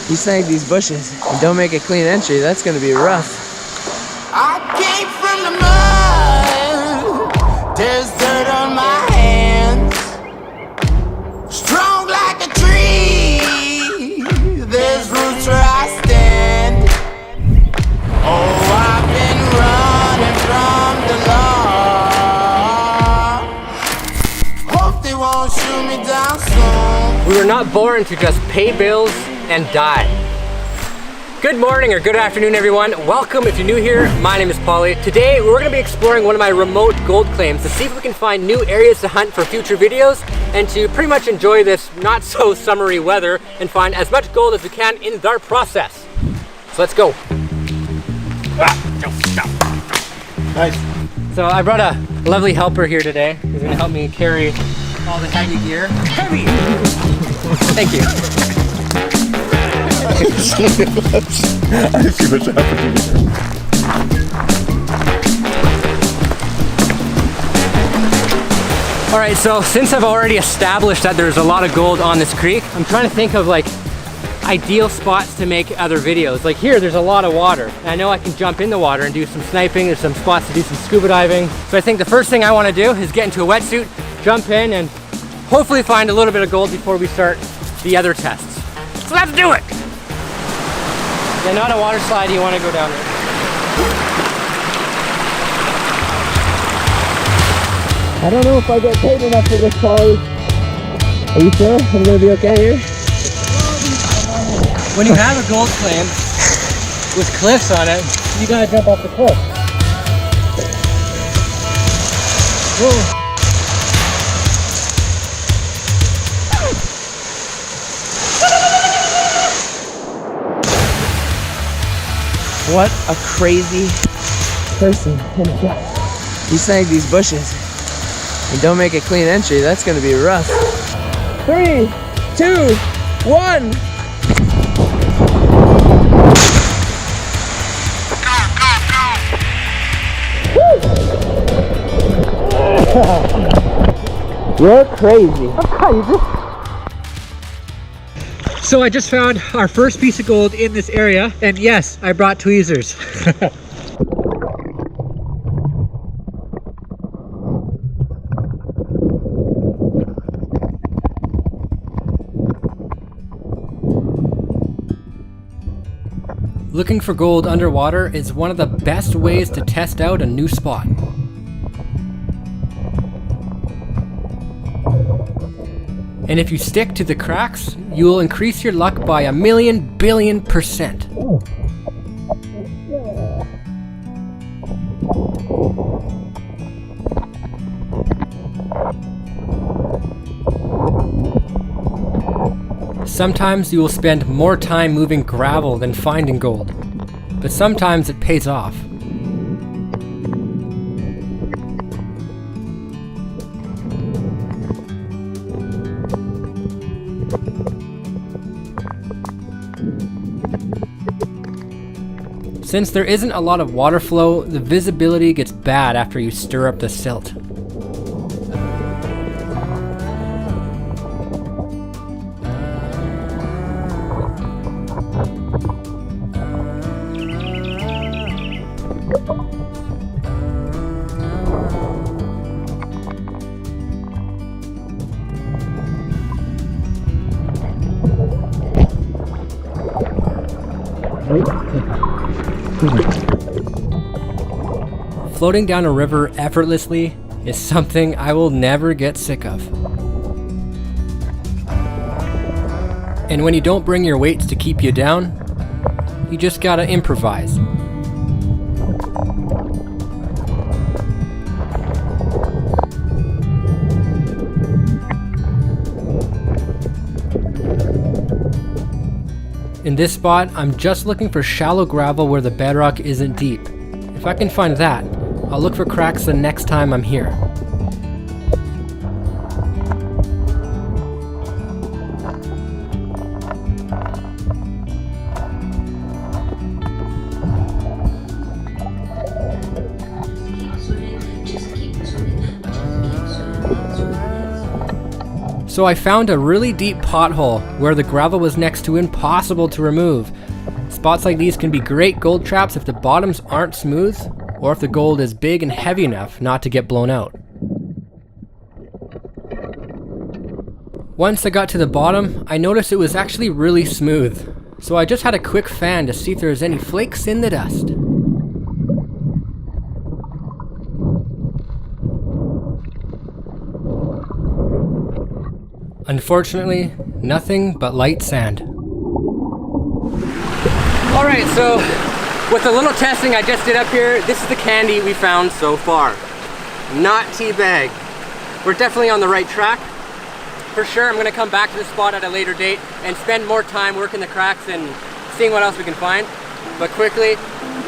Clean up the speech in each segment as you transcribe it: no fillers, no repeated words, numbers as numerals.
You snag these bushes and don't make a clean entry, that's gonna be rough. I came from the mud, there's dirt on my hands. Strong like a tree, there's roots where I stand. Oh, I've been running from the law. Hope they won't shoot me down soon. We were not born to just pay bills and die. Good morning or good afternoon, everyone. Welcome if you're new here. My name is Polly. Today we're going to be exploring one of my remote gold claims to see if we can find new areas to hunt for future videos and to pretty much enjoy this not so summery weather and find as much gold as we can in our process. So let's go. Nice. So I brought a lovely helper here today. He's going to help me carry all the heavy gear. Heavy! Thank you. I see what's happening here. All right, so since I've already established that there's a lot of gold on this creek, I'm trying to think of like ideal spots to make other videos. Like here, there's a lot of water. And I know I can jump in the water and do some sniping. There's some spots to do some scuba diving. So I think the first thing I want to do is get into a wetsuit, jump in, and hopefully find a little bit of gold before we start the other tests. So let's do it! Yeah, not a water slide, you want to go down there. I don't know if I get paid enough for this, Polly. Are you sure I'm gonna be okay here? When you have a gold claim with cliffs on it, you gotta jump off the cliff. Whoa. What a crazy person. You snag these bushes and don't make a clean entry, that's gonna be rough. 3, 2, 1. You're crazy. So I just found our first piece of gold in this area, and yes, I brought tweezers. Looking for gold underwater is one of the best ways to test out a new spot. And if you stick to the cracks, you will increase your luck by 1,000,000 billion %. Sometimes you will spend more time moving gravel than finding gold, but sometimes it pays off. Since there isn't a lot of water flow, the visibility gets bad after you stir up the silt. Floating down a river effortlessly is something I will never get sick of. And when you don't bring your weights to keep you down, you just gotta improvise. In this spot, I'm just looking for shallow gravel where the bedrock isn't deep. If I can find that, I'll look for cracks the next time I'm here. So I found a really deep pothole where the gravel was next to impossible to remove. Spots like these can be great gold traps if the bottoms aren't smooth, or if the gold is big and heavy enough not to get blown out. Once I got to the bottom, I noticed it was actually really smooth, so I just had a quick fan to see if there was any flakes in the dust. Unfortunately, nothing but light sand. Alright, so with the little testing I just did up here, this is the candy we found so far. Not teabag. We're definitely on the right track. For sure, I'm going to come back to the spot at a later date and spend more time working the cracks and seeing what else we can find. But quickly,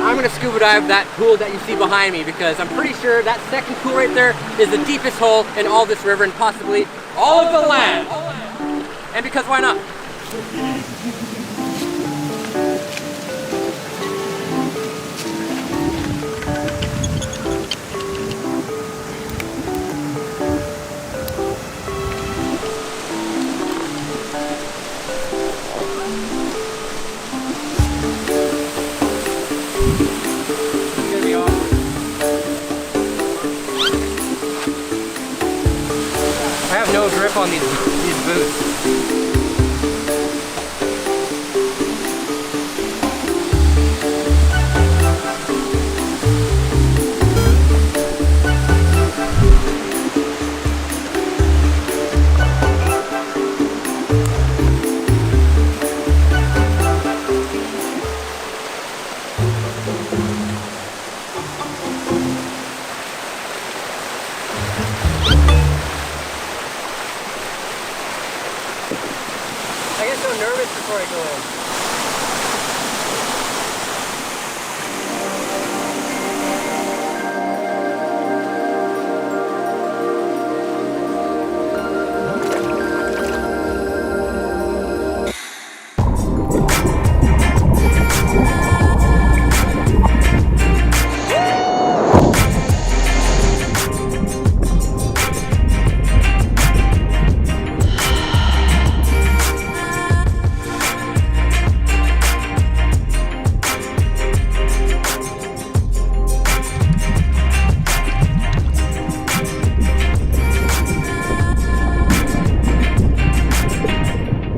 I'm going to scuba dive that pool that you see behind me, because I'm pretty sure that second pool right there is the deepest hole in all this river and possibly all of the land. And because why not? I have no grip on these boots. I get so nervous before I go in.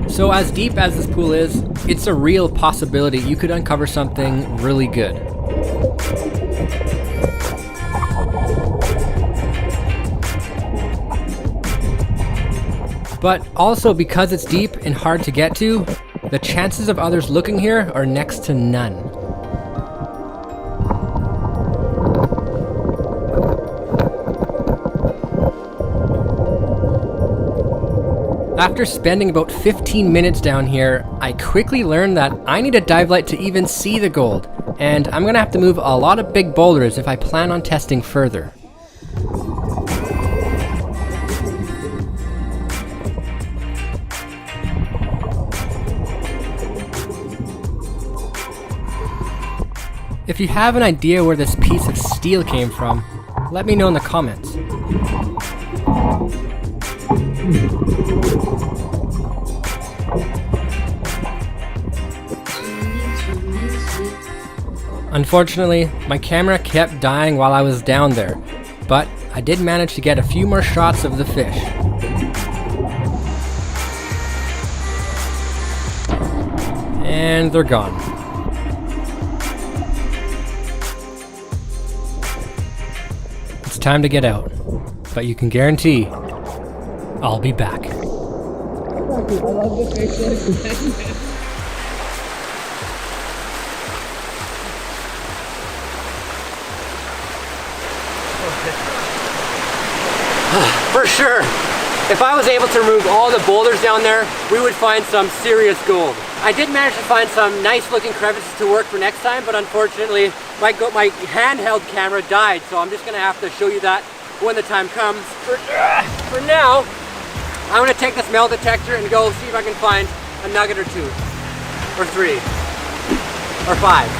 So as deep as this pool is, it's a real possibility you could uncover something really good. But also, because it's deep and hard to get to, the chances of others looking here are next to none. After spending about 15 minutes down here, I quickly learned that I need a dive light to even see the gold, and I'm gonna have to move a lot of big boulders if I plan on testing further. If you have an idea where this piece of steel came from, let me know in the comments. Unfortunately, my camera kept dying while I was down there, but I did manage to get a few more shots of the fish. And they're gone. It's time to get out, but you can guarantee I'll be back. I love the fish. For sure, if I was able to remove all the boulders down there, we would find some serious gold. I did manage to find some nice looking crevices to work for next time, but unfortunately my handheld camera died, so I'm just gonna have to show you that when the time comes. For now, I'm gonna take this metal detector and go see if I can find a nugget or two, or 3, or 5.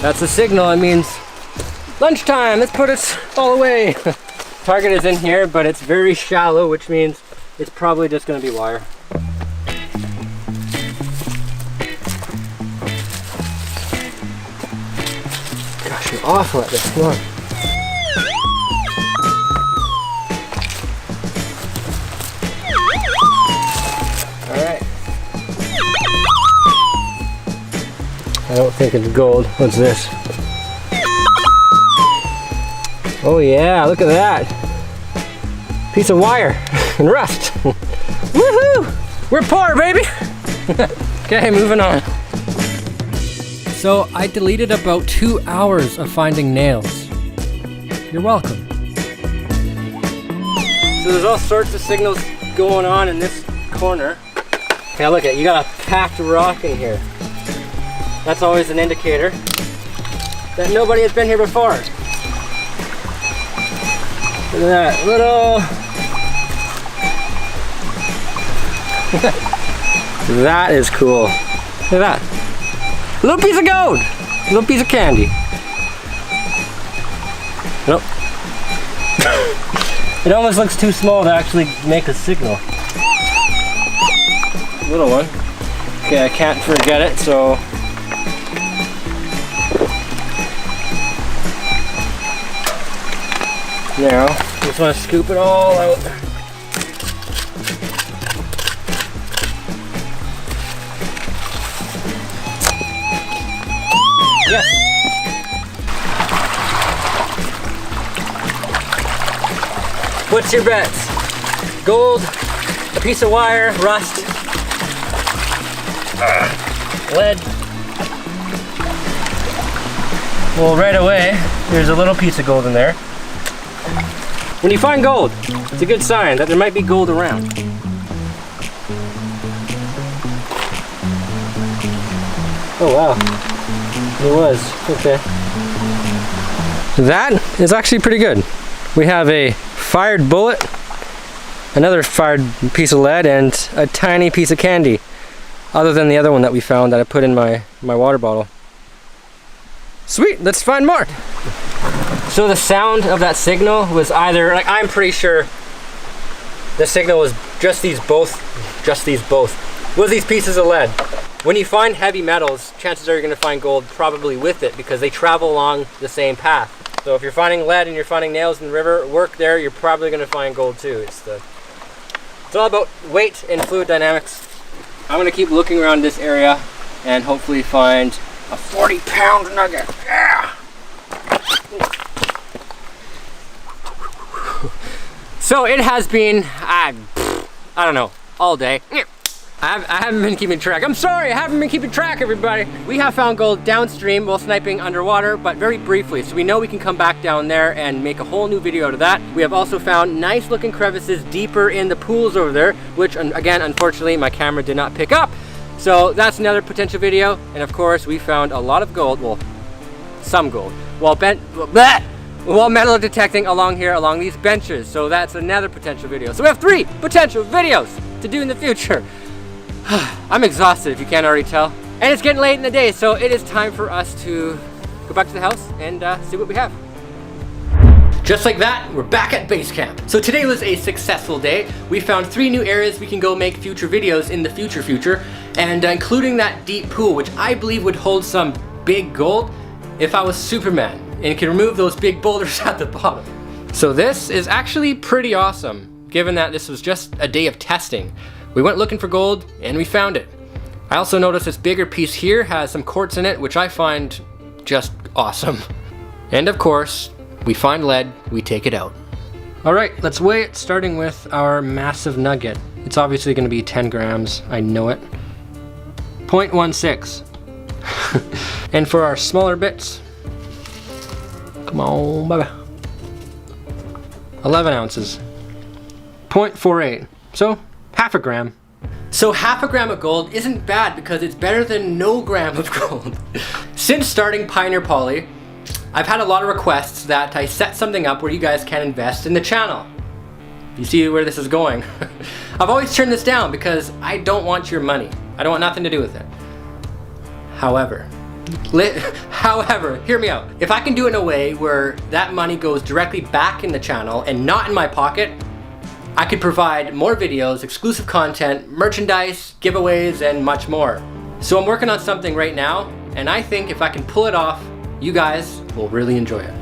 That's a signal. It means lunchtime. Let's put it all away. Target is in here, but it's very shallow, which means it's probably just going to be wire. Gosh, you're awful at this. Come on. Alright. I don't think it's gold. What's this? Oh yeah, look at that. Piece of wire and rust. Woohoo! We're poor, baby! Okay, moving on. So I deleted about 2 hours of finding nails. You're welcome. So there's all sorts of signals going on in this corner. Okay, look at, you got a packed rock in here. That's always an indicator that nobody has been here before. Look at that little... That is cool. Look at that. Little piece of gold. Little piece of candy. Nope. It almost looks too small to actually make a signal. Little one. Okay, I can't forget it, so... Now, just want to scoop it all out. Yes. What's your bets? Gold, a piece of wire, rust, lead. Well, right away, there's a little piece of gold in there. When you find gold, it's a good sign that there might be gold around. Oh wow, it was, okay. That is actually pretty good. We have a fired bullet, another fired piece of lead, and a tiny piece of candy, other than the other one that we found that I put in my water bottle. Sweet, let's find more. So the sound of that signal was either, like, I'm pretty sure the signal was just these both, was these pieces of lead. When you find heavy metals, chances are you're gonna find gold probably with it because they travel along the same path. So if you're finding lead and you're finding nails in the river, work there, you're probably gonna find gold too. It's all about weight and fluid dynamics. I'm gonna keep looking around this area and hopefully find a 40-pound nugget. Yeah! So it has been, I don't know, all day. I haven't been keeping track. I'm sorry, I haven't been keeping track, everybody. We have found gold downstream while sniping underwater, but very briefly. So we know we can come back down there and make a whole new video out of that. We have also found nice looking crevices deeper in the pools over there, which again, unfortunately, my camera did not pick up. So that's another potential video. And of course, we found a lot of gold, well, some gold, while metal detecting along here, along these benches. So that's another potential video. So we have 3 potential videos to do in the future. I'm exhausted if you can't already tell. And it's getting late in the day, so it is time for us to go back to the house and see what we have. Just like that, we're back at base camp. So today was a successful day. We found 3 new areas we can go make future videos in the future, and including that deep pool, which I believe would hold some big gold if I was Superman and can remove those big boulders at the bottom. So this is actually pretty awesome, given that this was just a day of testing. We went looking for gold and we found it. I also noticed this bigger piece here has some quartz in it, which I find just awesome. And of course, we find lead, we take it out. All right, let's weigh it, starting with our massive nugget. It's obviously gonna be 10 grams, I know it. 0.16. And for our smaller bits, come on, baby. 11 ounces. 0.48. So, half a gram. So half a gram of gold isn't bad because it's better than no gram of gold. Since starting Pioneer Poly, I've had a lot of requests that I set something up where you guys can invest in the channel. You see where this is going? I've always turned this down because I don't want your money. I don't want nothing to do with it. However, However, hear me out. If I can do it in a way where that money goes directly back in the channel and not in my pocket, I could provide more videos, exclusive content, merchandise, giveaways, and much more. So I'm working on something right now, and I think if I can pull it off, you guys will really enjoy it.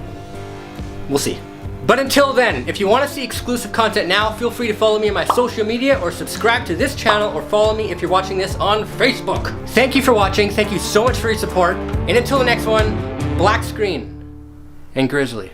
We'll see. But until then, if you want to see exclusive content now, feel free to follow me on my social media or subscribe to this channel or follow me if you're watching this on Facebook. Thank you for watching. Thank you so much for your support. And until the next one, black screen and grizzly.